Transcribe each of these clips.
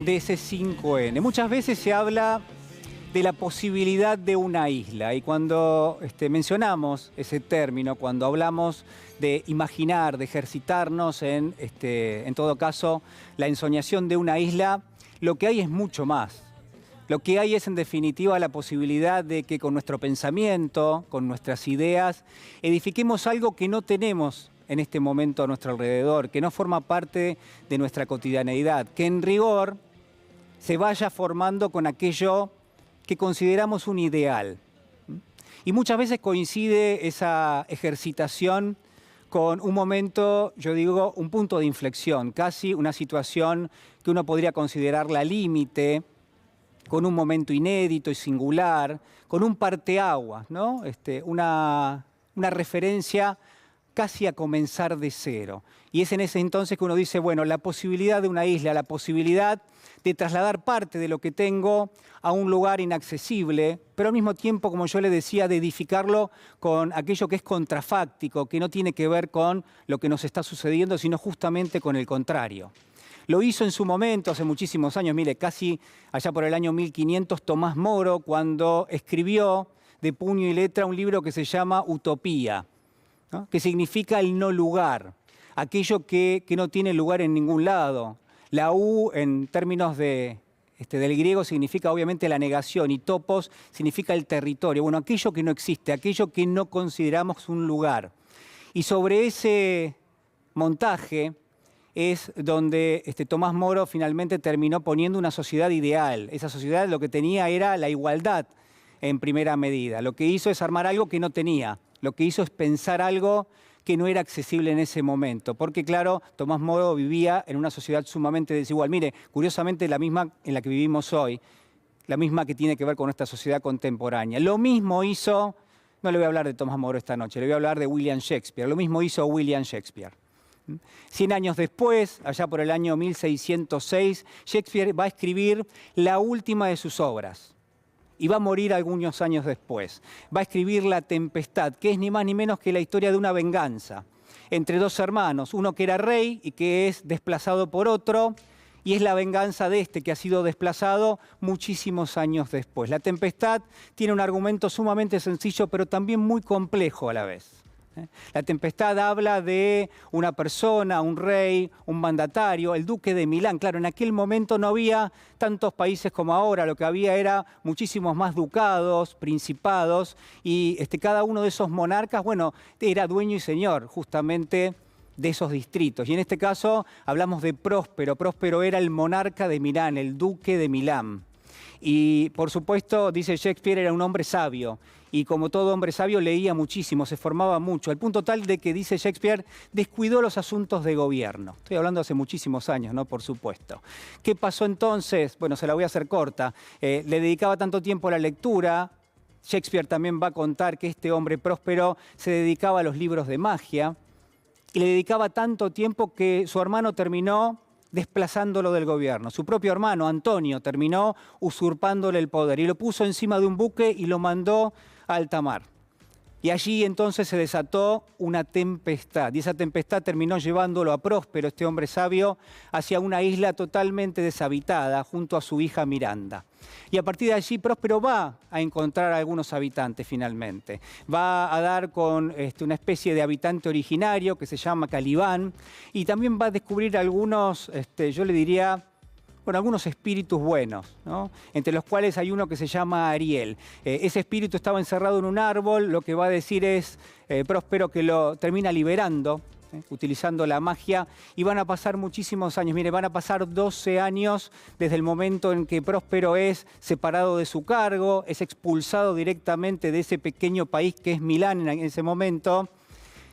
De ese 5N. Muchas veces se habla de la posibilidad de una isla y cuando mencionamos ese término, cuando hablamos de imaginar, de ejercitarnos en todo caso, la ensoñación de una isla, lo que hay es mucho más. Lo que hay es, en definitiva, la posibilidad de que con nuestro pensamiento, con nuestras ideas, edifiquemos algo que no tenemos en este momento a nuestro alrededor, que no forma parte de nuestra cotidianeidad, que en rigor se vaya formando con aquello que consideramos un ideal. Y muchas veces coincide esa ejercitación con un momento, yo digo, un punto de inflexión, casi una situación que uno podría considerarla límite, con un momento inédito y singular, con un parteaguas, ¿no? Una referencia casi a comenzar de cero. Y es en ese entonces que uno dice, bueno, la posibilidad de una isla, la posibilidad de trasladar parte de lo que tengo a un lugar inaccesible, pero al mismo tiempo, como yo le decía, de edificarlo con aquello que es contrafáctico, que no tiene que ver con lo que nos está sucediendo, sino justamente con el contrario. Lo hizo en su momento, hace muchísimos años, mire, casi allá por el año 1500, Tomás Moro, cuando escribió de puño y letra un libro que se llama Utopía, ¿no? Que significa el no lugar, aquello que no tiene lugar en ningún lado. La U, en términos del griego, significa obviamente la negación, y topos significa el territorio. Bueno, aquello que no existe, aquello que no consideramos un lugar. Y sobre ese montaje es donde Tomás Moro finalmente terminó poniendo una sociedad ideal. Esa sociedad lo que tenía era la igualdad en primera medida. Lo que hizo es armar algo que no tenía. Lo que hizo es pensar algo que no era accesible en ese momento. Porque, claro, Tomás Moro vivía en una sociedad sumamente desigual. Mire, curiosamente la misma en la que vivimos hoy, la misma que tiene que ver con nuestra sociedad contemporánea. Lo mismo hizo, no le voy a hablar de Tomás Moro esta noche, le voy a hablar de William Shakespeare. Lo mismo hizo William Shakespeare. 100 años después, allá por el año 1606, Shakespeare va a escribir la última de sus obras. Y va a morir algunos años después. Va a escribir La Tempestad, que es ni más ni menos que la historia de una venganza entre dos hermanos, uno que era rey y que es desplazado por otro, y es la venganza de este que ha sido desplazado muchísimos años después. La Tempestad tiene un argumento sumamente sencillo, pero también muy complejo a la vez. La Tempestad habla de una persona, un rey, un mandatario, el duque de Milán. Claro, en aquel momento no había tantos países como ahora, lo que había era muchísimos más ducados, principados, y cada uno de esos monarcas, bueno, era dueño y señor justamente de esos distritos. Y en este caso hablamos de Próspero. Próspero era el monarca de Milán, el duque de Milán. Y por supuesto, dice Shakespeare, era un hombre sabio. Y como todo hombre sabio, leía muchísimo, se formaba mucho, al punto tal de que, dice Shakespeare, descuidó los asuntos de gobierno. Estoy hablando hace muchísimos años, ¿no? Por supuesto. ¿Qué pasó entonces? Bueno, se la voy a hacer corta. Le dedicaba tanto tiempo a la lectura. Shakespeare también va a contar que este hombre próspero se dedicaba a los libros de magia. Y le dedicaba tanto tiempo que su hermano terminó desplazándolo del gobierno. Su propio hermano, Antonio, terminó usurpándole el poder y lo puso encima de un buque y lo mandó a alta mar. Y allí entonces se desató una tempestad, y esa tempestad terminó llevándolo a Próspero, este hombre sabio, hacia una isla totalmente deshabitada junto a su hija Miranda. Y a partir de allí Próspero va a encontrar a algunos habitantes finalmente. Va a dar con una especie de habitante originario que se llama Calibán, y también va a descubrir algunos, yo le diría, bueno, algunos espíritus buenos, ¿no? Entre los cuales hay uno que se llama Ariel. Ese espíritu estaba encerrado en un árbol, lo que va a decir es Próspero que lo termina liberando, utilizando la magia, y van a pasar muchísimos años. Mire, van a pasar 12 años desde el momento en que Próspero es separado de su cargo, es expulsado directamente de ese pequeño país que es Milán en ese momento,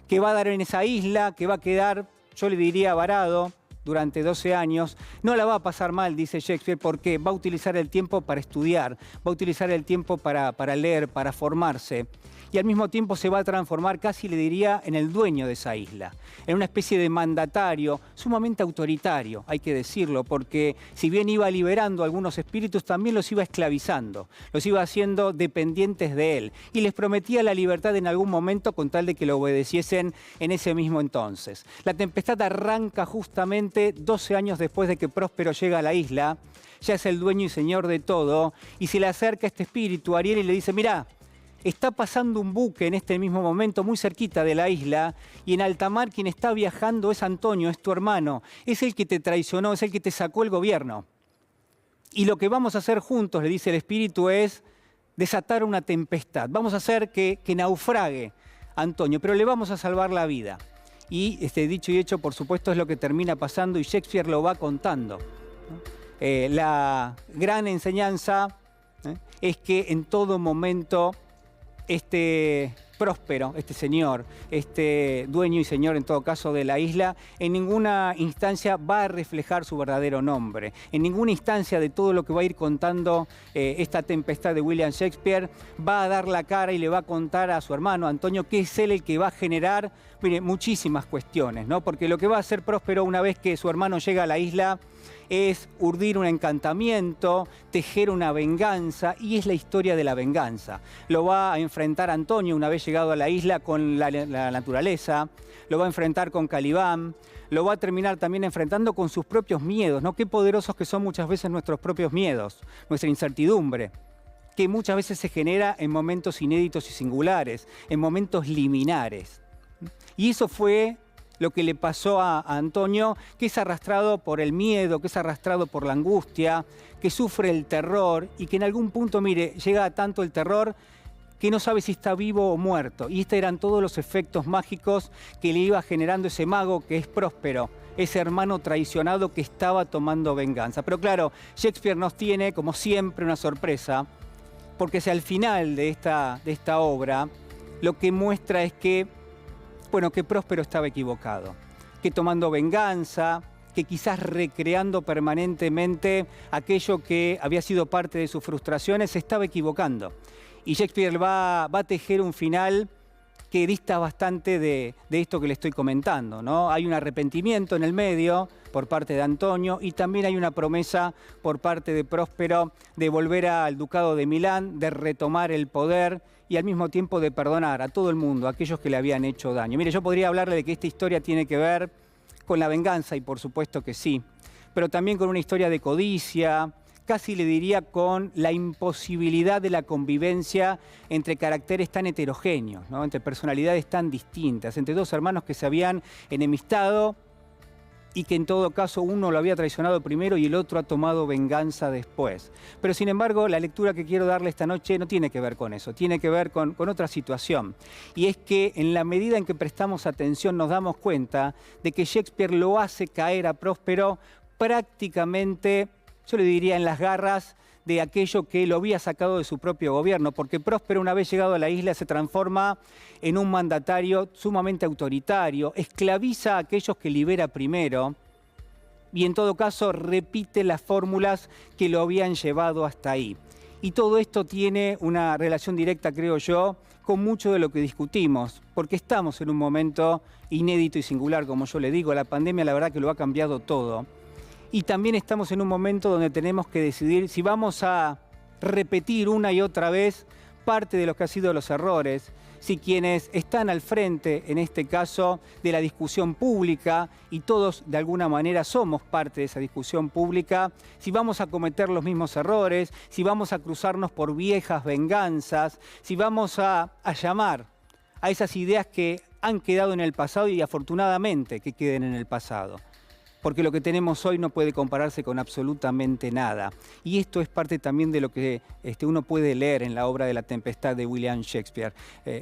que va a dar en esa isla, que va a quedar, yo le diría, varado durante 12 años. No la va a pasar mal, dice Shakespeare, porque va a utilizar el tiempo para estudiar, va a utilizar el tiempo para leer, para formarse. Y al mismo tiempo se va a transformar, casi le diría, en el dueño de esa isla, en una especie de mandatario sumamente autoritario, hay que decirlo, porque si bien iba liberando a algunos espíritus, también los iba esclavizando, los iba haciendo dependientes de él, y les prometía la libertad en algún momento con tal de que lo obedeciesen en ese mismo entonces. La tempestad arranca justamente solamente 12 años después de que Próspero llega a la isla, ya es el dueño y señor de todo, y se le acerca este espíritu a Ariel y le dice, mirá, está pasando un buque en este mismo momento muy cerquita de la isla, y en alta mar quien está viajando es Antonio, es tu hermano, es el que te traicionó, es el que te sacó el gobierno. Y lo que vamos a hacer juntos, le dice el espíritu, es desatar una tempestad. Vamos a hacer que naufrague Antonio, pero le vamos a salvar la vida. Y dicho y hecho, por supuesto, es lo que termina pasando y Shakespeare lo va contando, ¿no? La gran enseñanza es que en todo momento Próspero, este señor, dueño y señor en todo caso de la isla, en ninguna instancia va a reflejar su verdadero nombre. En ninguna instancia de todo lo que va a ir contando esta tempestad de William Shakespeare va a dar la cara y le va a contar a su hermano Antonio que es él el que va a generar, mire, muchísimas cuestiones, ¿no? Porque lo que va a hacer Próspero una vez que su hermano llega a la isla es urdir un encantamiento, tejer una venganza, y es la historia de la venganza. Lo va a enfrentar Antonio una vez llegado a la isla con la naturaleza, lo va a enfrentar con Calibán, lo va a terminar también enfrentando con sus propios miedos, ¿no? Qué poderosos que son muchas veces nuestros propios miedos, nuestra incertidumbre, que muchas veces se genera en momentos inéditos y singulares, en momentos liminares. Y eso fue lo que le pasó a Antonio, que es arrastrado por el miedo, que es arrastrado por la angustia, que sufre el terror y que en algún punto, mire, llega a tanto el terror que no sabe si está vivo o muerto. Y estos eran todos los efectos mágicos que le iba generando ese mago que es Próspero, ese hermano traicionado que estaba tomando venganza. Pero claro, Shakespeare nos tiene, como siempre, una sorpresa, porque si al final de esta obra lo que muestra es que Próspero estaba equivocado, que tomando venganza, que quizás recreando permanentemente aquello que había sido parte de sus frustraciones, se estaba equivocando. Y Shakespeare va a tejer un final que dista bastante de esto que le estoy comentando, ¿no? Hay un arrepentimiento en el medio por parte de Antonio y también hay una promesa por parte de Próspero de volver al ducado de Milán, de retomar el poder y al mismo tiempo de perdonar a todo el mundo, a aquellos que le habían hecho daño. Mire, yo podría hablarle de que esta historia tiene que ver con la venganza, y por supuesto que sí, pero también con una historia de codicia, casi le diría con la imposibilidad de la convivencia entre caracteres tan heterogéneos, ¿no? Entre personalidades tan distintas, entre dos hermanos que se habían enemistado y que en todo caso uno lo había traicionado primero y el otro ha tomado venganza después. Pero sin embargo, la lectura que quiero darle esta noche no tiene que ver con eso, tiene que ver con otra situación. Y es que en la medida en que prestamos atención nos damos cuenta de que Shakespeare lo hace caer a Próspero prácticamente, yo le diría, en las garras de aquello que lo había sacado de su propio gobierno, porque Próspero, una vez llegado a la isla, se transforma en un mandatario sumamente autoritario, esclaviza a aquellos que libera primero y en todo caso repite las fórmulas que lo habían llevado hasta ahí. Y todo esto tiene una relación directa, creo yo, con mucho de lo que discutimos, porque estamos en un momento inédito y singular, como yo le digo. La pandemia, la verdad que lo ha cambiado todo. Y también estamos en un momento donde tenemos que decidir si vamos a repetir una y otra vez parte de lo que han sido los errores, si quienes están al frente, en este caso, de la discusión pública, y todos de alguna manera somos parte de esa discusión pública, si vamos a cometer los mismos errores, si vamos a cruzarnos por viejas venganzas, si vamos a llamar a esas ideas que han quedado en el pasado y afortunadamente que queden en el pasado. Porque lo que tenemos hoy no puede compararse con absolutamente nada. Y esto es parte también de lo que uno puede leer en la obra de La Tempestad de William Shakespeare.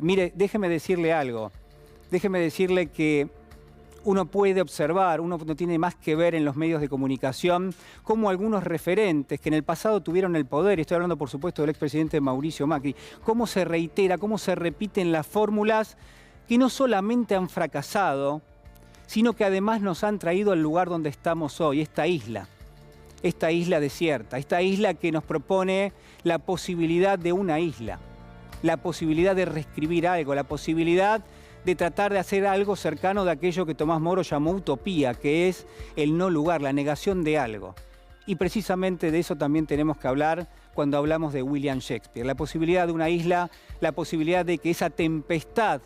Mire, déjeme decirle algo. Déjeme decirle que uno puede observar, uno no tiene más que ver en los medios de comunicación, cómo algunos referentes que en el pasado tuvieron el poder, y estoy hablando por supuesto del expresidente Mauricio Macri, cómo se reitera, cómo se repiten las fórmulas que no solamente han fracasado, sino que además nos han traído al lugar donde estamos hoy, esta isla desierta, esta isla que nos propone la posibilidad de una isla, la posibilidad de reescribir algo, la posibilidad de tratar de hacer algo cercano de aquello que Tomás Moro llamó utopía, que es el no lugar, la negación de algo. Y precisamente de eso también tenemos que hablar cuando hablamos de William Shakespeare, la posibilidad de una isla, la posibilidad de que esa tempestad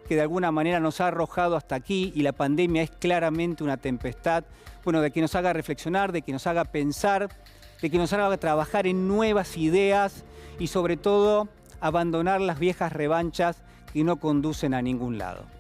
que de alguna manera nos ha arrojado hasta aquí, y la pandemia es claramente una tempestad, bueno, de que nos haga reflexionar, de que nos haga pensar, de que nos haga trabajar en nuevas ideas y sobre todo abandonar las viejas revanchas que no conducen a ningún lado.